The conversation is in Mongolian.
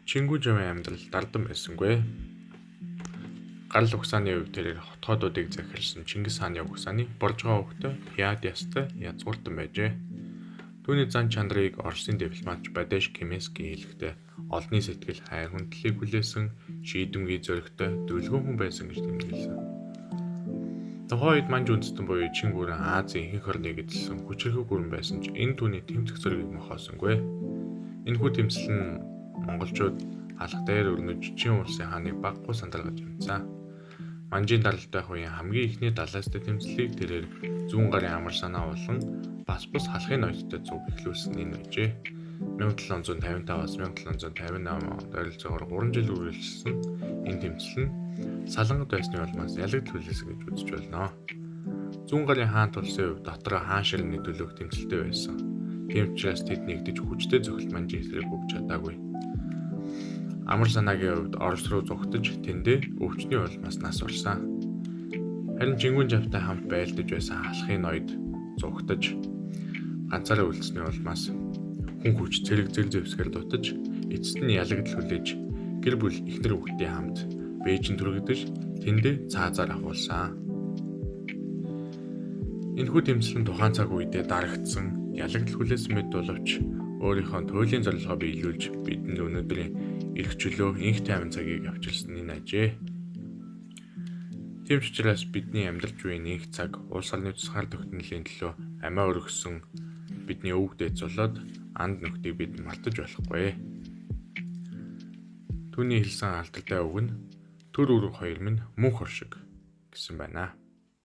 Чингүү жавын амьдрал дардан байсангүй. Гарал угсааны үед тэрээр хотгоодуудыг захирлсан Чингис хааны угсааны борж байгаа хөвгтөө яад ястай язгууртан байжээ. Түүний зан чанарыг Оросын дипломатч Бадеш Кемеский хэлэхдээ олонний сэтгэл хайр хүндлэлийг хүлээсэн шийдэмгий зөрөгтэй дүлгэн хүн байсан гэж тэмдэглэсэн. Тухайн үед манж үндэстэн буюу Чингүүрэн Азийн ихэнх орныг эзэлсэн хүчирхэг гүрэн байсан ч энэ түүний тэмцэх зөргийг мохоосонгүй. Энэхүү тэмцэл нь монголчууд алх дээр өрнөж Чин улсын хааныг баггүй сандаргаж юмцсан. Манжийн даралтай үеийн хамгийн ихний далайстай тэмцлийг тэрээр зүүн гарын амар санаа болон бас бус халахын ноёдтой зүг эхлүүлсэн энэ байжээ. 1755-аас 1758 онд ойролцоогоор 3 жил үргэлжилсэн энэ тэмцэл нь салангад байсны улмаас ялагдл хүлээсэн гэж үзэж байна. Зүүн гарын хаан тулсын хувьд дотроо хаан ширний төлөөх тэмцэлтэй байсан. Тийм учраас тэд нэгдэж хүчтэй зохилт манжийн эсрэг өгч чадаагүй. Амар санаагийн хувьд Орос руу зугтаж тэндээ өвчний улмаас нас орсон. Харин Чингүн жавтай хамт байлдаж байсан халахын ноёд зугтаж ганцаараа үлдсэний улмаас хүн хүч зэрэг зэвсгэр дутаж эцэст нь ялагдл хүлээж гэр бүл эхнэр хүүхдийн хамт Бээжин түргэгдэж тэндээ цаазаар ахуулсан. Энэхүү тэмцэл нь тухайн цаг үедээ дарагдсан ялагдл хүлээсэн мэд боловч өөрийнхөө туйлын зорилгоо биелүүлж бидэнд өнөөдрийн эрх чөлөө инх тайван цагийг авчирсан энэ ажээ. Тийм ч учраас бидний амьдралч буйн инх цаг улс орны тусгаар тогтнолын төлөө амиа өргөсөн бидний өвөг дээд зулаад анд нөхдийг бид мартаж болохгүй. Түүний хэлсэн алдартай үг нь төр үрэг хоёр минь мөнх оршиг гэсэн байна.